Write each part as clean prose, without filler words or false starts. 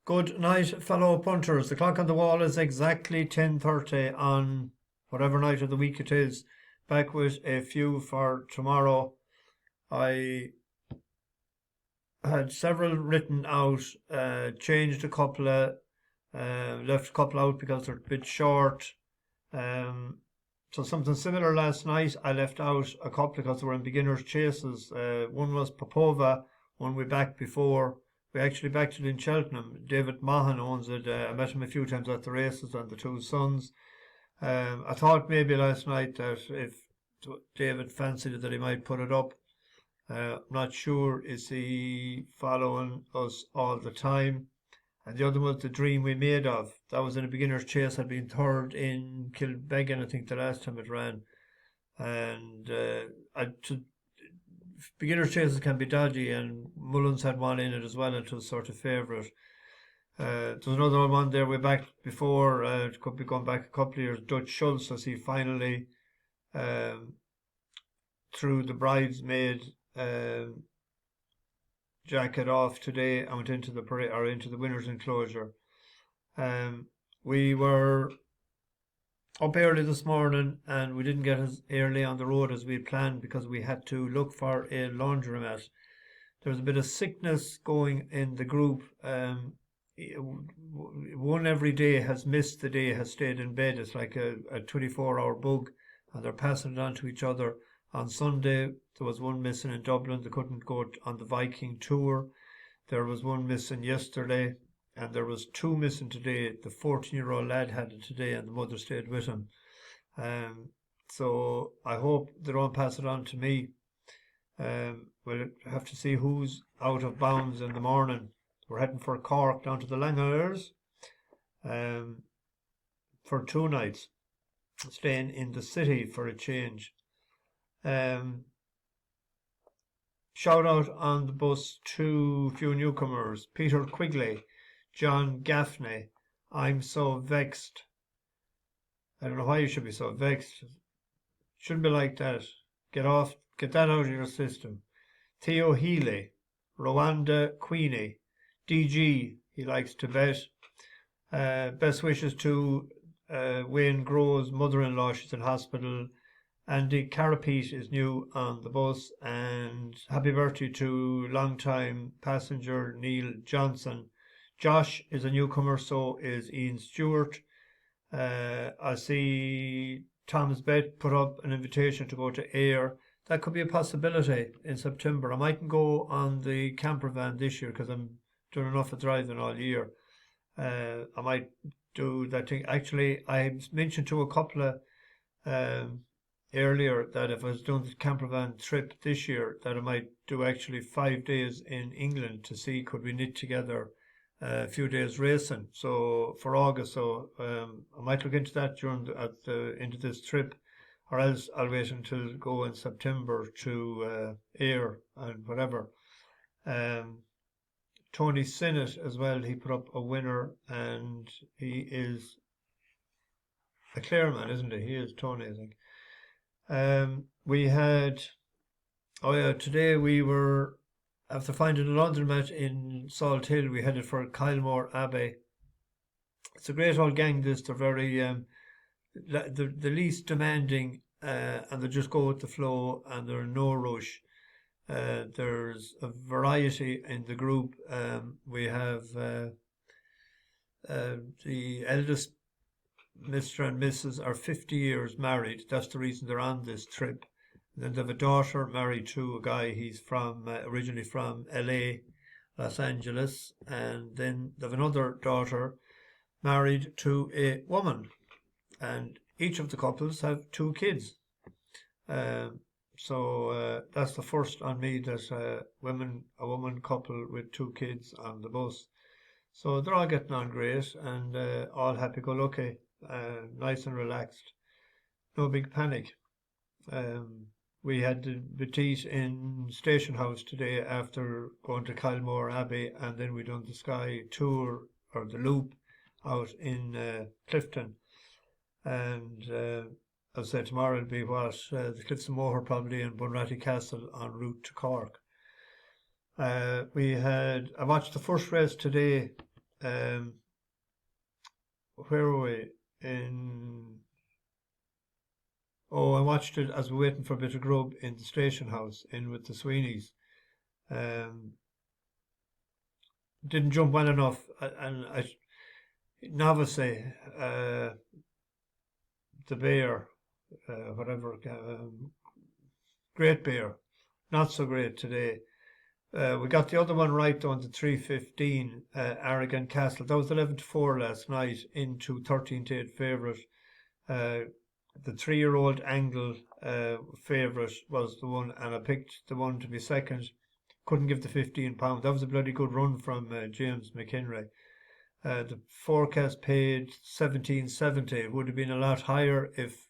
Good night, fellow punters. The clock on the wall is exactly 10:30 on whatever night of the week it is. Back with a few for tomorrow. I had several written out, changed a couple of, left a couple out because they're a bit short. Um, so something similar last night. I left out a couple because they were in beginners' chases. One was Popova, one we backed before. We actually backed it in Cheltenham. David Mahan owns it. I met him a few times at the races and the two sons. I thought maybe last night that if David fancied it that he might put it up. I'm not sure is he following us all the time. And the other was the dream we made of. That was in a beginner's chase. Had been third in Kilbeggan, I think, the last time it ran. And beginner's chases can be dodgy, and Mullins had one in it as well, and it was sort of favourite. There's another one there we backed before. It could be going back a couple of years. Dutch Schultz, as he finally um, threw the bridesmaid jacket off today and went into the parade or into the winners' enclosure. We were up early this morning and we didn't get as early on the road as we planned because we had to look for a laundromat. There was a bit of sickness going in the group. One every day has missed the day, has stayed in bed. It's like a 24-hour bug, and they're passing it on to each other. On Sunday, there was one missing in Dublin. They couldn't go on the Viking tour. There was one missing yesterday, and there was two missing today. The 14-year-old lad had it today, and the mother stayed with him. So I hope they don't pass it on to me. We'll have to see who's out of bounds in the morning. We're heading for Cork down to the Langers for 2 nights, staying in the city for a change. Shout out on the bus to a few newcomers: Peter Quigley, John Gaffney. I'm so vexed. I don't know why you should be so vexed. Shouldn't be like that. Get that out of your system. Theo Healy, Rwanda Queenie, DG, he likes to bet. Best wishes to Wayne Grove's mother-in-law, she's in hospital. Andy Carapete is new on the bus, and happy birthday to long-time passenger Neil Johnson. Josh is a newcomer, so is Ian Stewart. I see Tom's Bet put up an invitation to go to Ayr. That could be a possibility in September. I mightn't go on the camper van this year because I'm doing enough of driving all year. I might do that thing. Actually, I mentioned to a couple of earlier that if I was doing the camper van trip this year, that I might do actually 5 days in England to see could we knit together a few days racing. So for August, so I might look into that into this trip, or else I'll wait until go in September to Ayr and whatever. Tony Sinnott as well. He put up a winner, and he is a Clareman, isn't he? He is Tony, I think. We had, today we were, after finding a laundromat in Salt Hill, we headed for Kylemore Abbey. It's a great old gang, this. They're very, the least demanding, and they just go with the flow, and they're in no rush. There's a variety in the group. We have the eldest Mr. and Mrs. are 50 years married. That's the reason they're on this trip. And then they have a daughter married to a guy. He's from originally from LA, Los Angeles. And then they have another daughter married to a woman. And each of the couples have 2 kids. So that's the first on me that a woman couple with 2 kids on the bus. So they're all getting on great and all happy-go-lucky. Nice and relaxed, no big panic. We had the petite in Station House today after going to Kylemore Abbey, and then we done the Sky Tour or the Loop out in Clifton. And I'll say tomorrow it'll be the Cliffs of Moher probably, and Bunratty Castle en route to Cork. I watched the first race today where were we? I watched it as we were waiting for a bit of grub in the station house in with the Sweeneys. Um, didn't jump well enough, and novice, the bear, whatever, great bear, not so great today. We got the other one right on the 3:15, Arrogant Castle. That was 11-4 last night into 13-8 favourite. The 3-year-old Angle favourite was the one, and I picked the one to be second. Couldn't give the £15. That was a bloody good run from James McHenry. The forecast paid 17.70. It would have been a lot higher if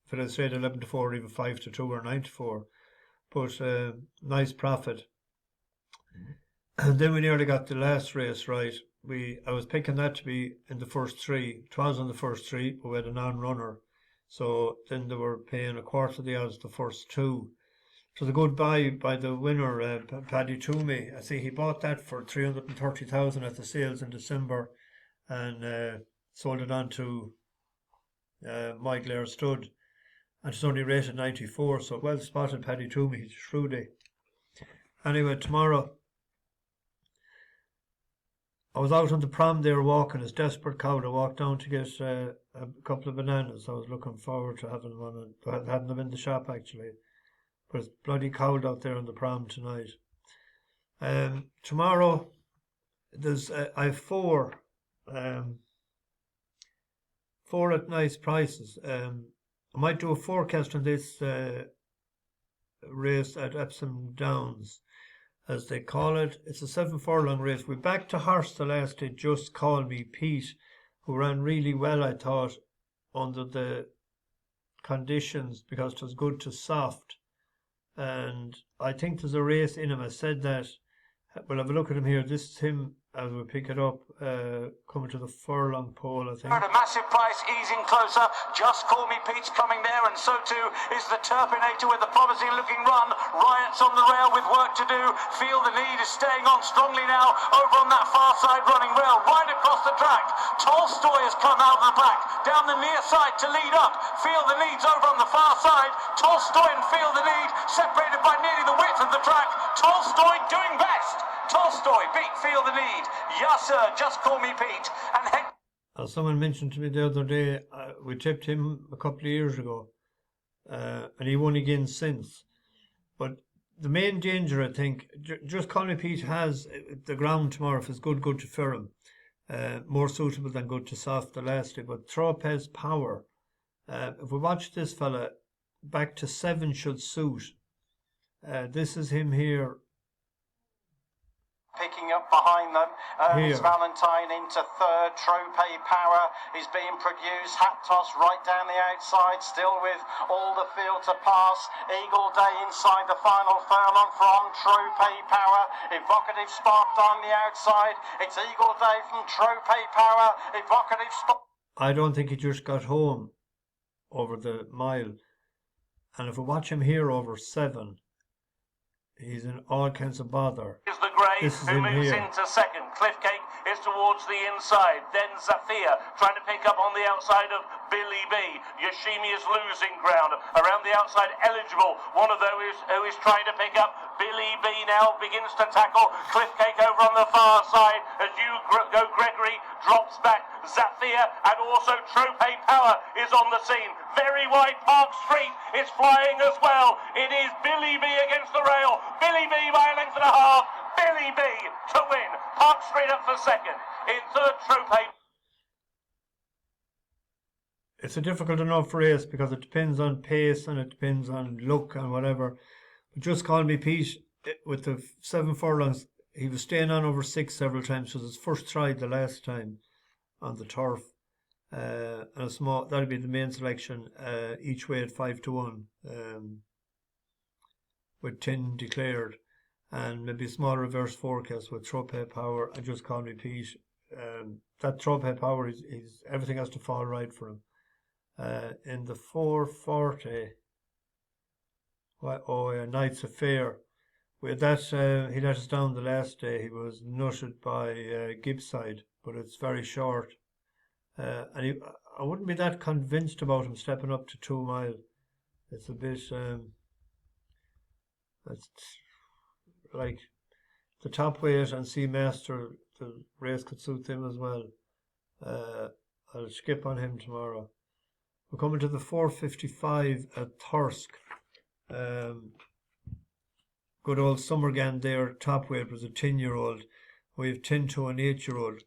if it had said 11-4, or even 5-2, or 9-4. But nice profit. And then we nearly got the last race right. I was picking that to be in the first three. It was on the first three, but we had a non-runner. So then they were paying a quarter of the odds the first two. So the good buy by the winner, Paddy Toomey. I see he bought that for 330,000 at the sales in December, and sold it on to Michael Stud. And it's only rated 94, so well spotted, Paddy Toomey. He's shrewdy. Anyway, tomorrow, I was out on the prom there walking as desperate cow. I walked down to get a couple of bananas. I was looking forward to having them I hadn't them in the shop actually. But it's bloody cold out there on the prom tonight. Tomorrow, I have four at nice prices. I might do a forecast on this race at Epsom Downs, as they call it. It's a 7 furlong race. We backed to horse the last day, Justcallmepete, who ran really well, I thought, under the conditions, because it was good to soft. And I think there's a race in him. I said that. We'll have a look at him here. This is him as we pick it up, coming to the furlong pole, I think. At a massive price, easing closer. Justcallmepete's coming there, and so too is the Turpinator with a promising looking run. Riots on the rail with work to do. Feel the Need is staying on strongly now, over on that far side, running well, right across the track. Tolstoy has come out of the back, down the near side to lead up. Feel the Need's over on the far side. Tolstoy and Feel the Need separated by nearly the width of the track. Tolstoy doing best. Tolstoy beat Feel the Need. Yes, sir, Justcallmepete. And as someone mentioned to me the other day, we tipped him a couple of years ago, and he won again since. But the main danger, I think, Justcallmepete has the ground tomorrow, if it's good to firm. More suitable than good to soft the last day. But Tropez Power, if we watch this fella, back to 7 should suit. This is him here. Picking up behind them, Ernest Valentine into third. Tropez Power is being produced. Hat Toss right down the outside, still with all the field to pass. Eagle Day inside the final furlong from Tropez Power. Evocative Spark on the outside. It's Eagle Day from Tropez Power. Evocative Spark. I don't think he just got home over the mile. And if we watch him here over 7, he's in all kinds of bother. Is the grey who moves here into second. Cliffcake is towards the inside. Then Zafir trying to pick up on the outside of Billy B. Yoshimi is losing ground. Around the outside, Eligible. One of those who is trying to pick up. Billy B now begins to tackle. Cliffcake over on the far side. As you go, Gregory drops back. Zafir and also Tropez Power is on the scene. Very wide Park Street is flying as well. It is Billy B against the rail. Billy B by a length and a half. Billy B to win. Park Street up for second. In third, Tropez. It's a difficult enough race because it depends on pace and it depends on luck and whatever. But Justcallmepete, with the 7 furlongs, he was staying on over 6 several times. So it was his first try the last time on the turf. And a small, that'll be the main selection, each way at 5-1, with 10 declared. And maybe a small reverse forecast with Tropez Power and Justcallmepete. That Tropez Power is everything has to fall right for him. In the 440, Knights Affair, with that, he let us down the last day. He was nutted by Gibbside, but it's very short. I wouldn't be that convinced about him stepping up to 2 mile. It's a bit, it's like the top weight and Seamaster, the race could suit them as well. I'll skip on him tomorrow. We're coming to the 4:55 at Thirsk. Good old Summergan there, top weight was a 10-year-old. We have 10 to an 8-year-old.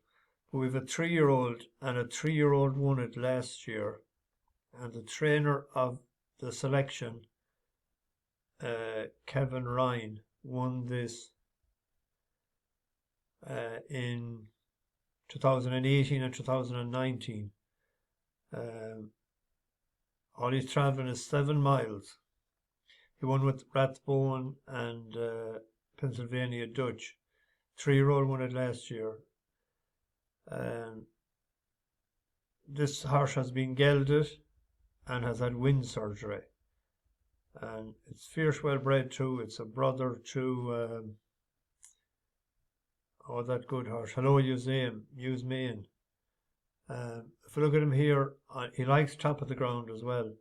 But we have a 3-year-old, and a 3-year-old won it last year. And the trainer of the selection, Kevin Ryan, won this in 2018 and 2019. All he's travelling is 7 miles. He won with Rathbone and Pennsylvania Dutch. 3-year-old won it last year. This horse has been gelded and has had wind surgery. And it's fierce well bred too. It's a brother to that good horse. Hello, Usein. If you look at him here, he likes top of the ground as well.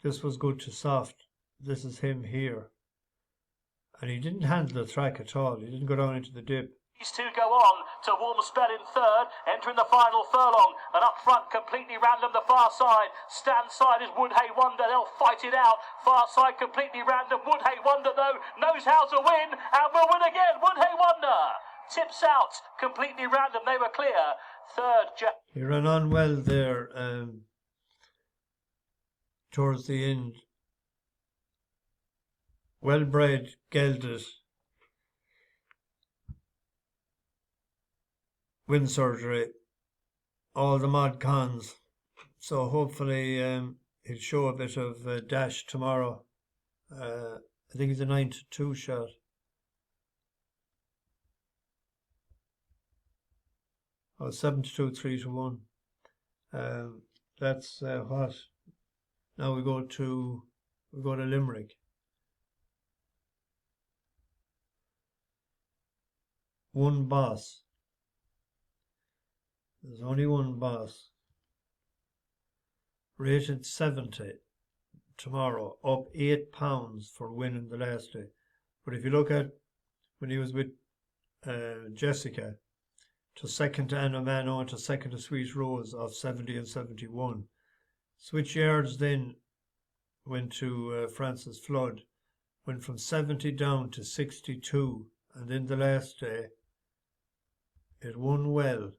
This was good to soft. This is him here. And he didn't handle the track at all. He didn't go down into the dip. These two go on to warm spell in third, entering the final furlong, and up front, completely random, the far side. Stand side is Woodhay Wonder, they'll fight it out. Far side completely random, Woodhay Wonder though knows how to win, and will win again. Woodhay Wonder tips out, completely random, they were clear. Third, he ran on well there towards the end. Well bred, gelded. Wind surgery, all the mod cons. So hopefully he'll show a bit of dash tomorrow. I think he's a 9-2 shot. Oh, 7-2, 3-1. That's what. Now we go to Limerick. One Boss. There's only one Boss. Rated 70 tomorrow, up 8 pounds for winning the last day. But if you look at when he was with Jessica, to second to Anna Mano and to second to Sweet Rose of 70 and 71. Switch yards then went to Francis Flood, went from 70 down to 62, and then the last day it won well.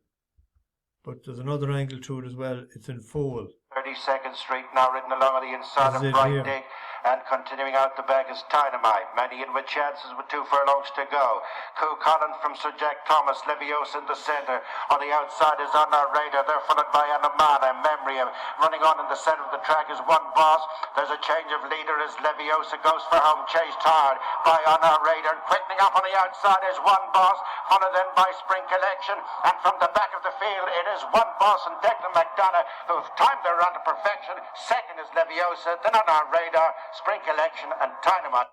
But there's another angle to it as well. It's in foal. 32nd Street now ridden along on the inside of Bright Dick. And continuing out the back is Dynamite. Many in with chances with 2 furlongs to go. Coo Collin from Sir Jack Thomas. Leviosa in the centre. On the outside is On Our Radar. They're followed by Anamana. Memory of running on in the centre of the track is One Boss. There's a change of leader as Leviosa goes for home. Chased hard by On Our Radar. And quickening up on the outside is One Boss. Followed then by Spring Collection. And from the back of the field it is One Boss and Declan McDonough who've timed their run to perfection. Second is Leviosa. Then On Our Radar, Spring Collection and Dynamite.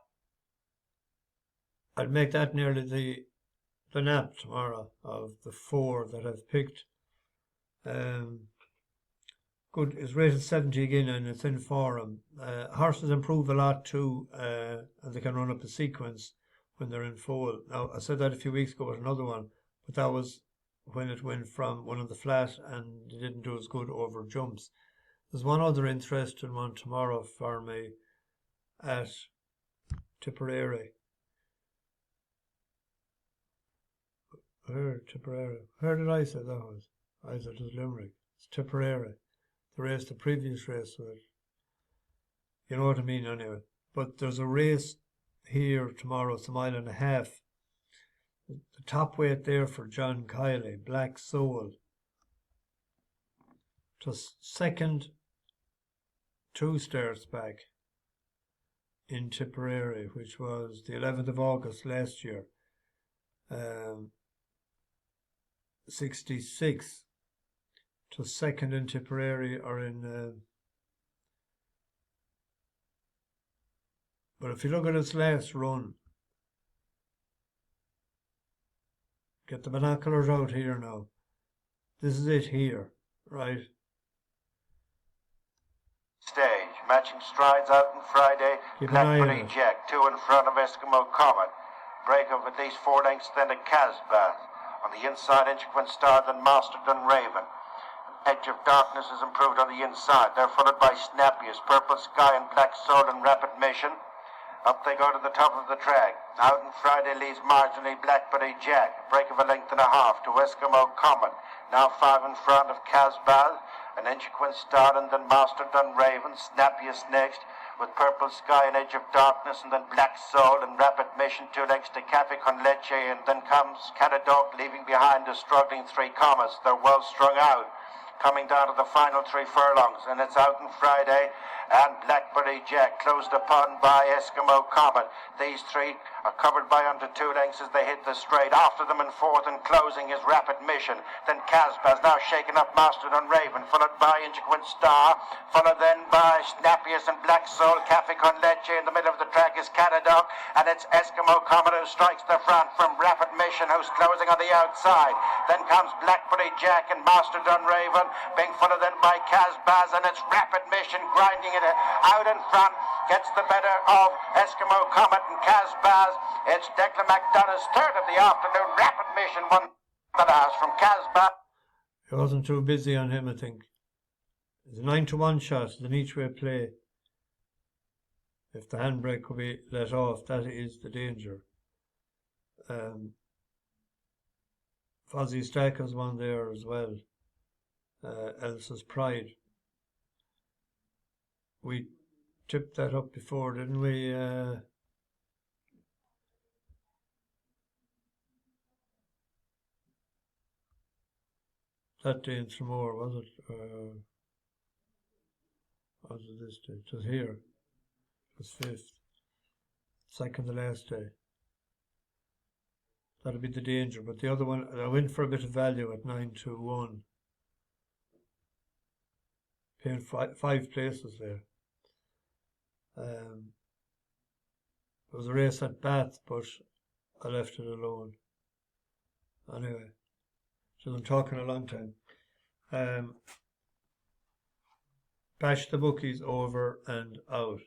I'd make that nearly the nap tomorrow of the 4 that I've picked. Good, it's rated 70 again and it's in form. Horses improve a lot too, and they can run up a sequence when they're in foal. Now, I said that a few weeks ago with another one, but that was when it went from one of the flat and it didn't do as good over jumps. There's one other interesting one tomorrow for me at Tipperary. Tipperary. Where did I say that was? I said it was Limerick. It's Tipperary. The previous race was. You know what I mean anyway. But there's a race here tomorrow. It's 1.5 miles. The top weight there for John Kiley, Black Soul. Just second 2 starts back in Tipperary, which was the 11th of August last year. 66 to second in Tipperary or in but if you look at its last run, Get the binoculars out here now. This is it here, right? Stage, matching strides out on Friday. Keep an eye on Blackberry it. Jack, 2 in front of Eskimo Comet. Break of at least 4 lengths, then a Casbah. On the inside, Inchiquin Star, then Masterton Raven. Edge of Darkness is improved on the inside. They're followed by Snappiest, Purple Sky, and Black Soul and Rapid Mission. Up they go to the top of the track. Out on Friday leads marginally Blackberry Jack. Break of a length and a half to Eskimo Comet. Now 5 in front of Casbah. An Inchiquin Star and then Masterton Raven. Snappiest next with Purple Sky and Edge of Darkness, and then Black Soul and Rapid Mission 2 lengths to Cafe Con Leche, and then comes Catadog, leaving behind the struggling 3 Comets. They're well strung out. Coming down to the final 3 furlongs, and it's out on Friday, and Blackberry Jack closed upon by Eskimo Comet. These 3 are covered by under 2 lengths as they hit the straight. After them in 4th and closing is Rapid Mission. Then Casbah's now shaken up Masterton Raven, followed by Inchiquin Star, followed then by Snappiest and Black Soul. Cafe Con Leche in the middle of the track is Catadog, and it's Eskimo Comet who strikes the front from Rapid Mission, who's closing on the outside. Then comes Blackberry Jack and Masterton Raven, being followed then by Casbah, and it's Rapid Mission grinding it out in front, gets the better of Eskimo Comet and Casbah. It's Declan McDonough's 3rd of the afternoon. Rapid Mission won the last from Casbah. He wasn't too busy on him, I think. It's a 9-1 shot. It's an each-way play. If the handbrake could be let off, that is the danger. Fozzie Stacker's one there as well. Elsa's Pride. We tipped that up before, didn't we? That day in Tremor, was it? Was it this day? It was here. It was 5th. Second to last day. That'll be the danger. But the other one, I went for a bit of value at 9-1. Paying 5 places there. There was a race at Bath, but I left it alone. Anyway, so I'm talking a long time. Bash the bookies over and out.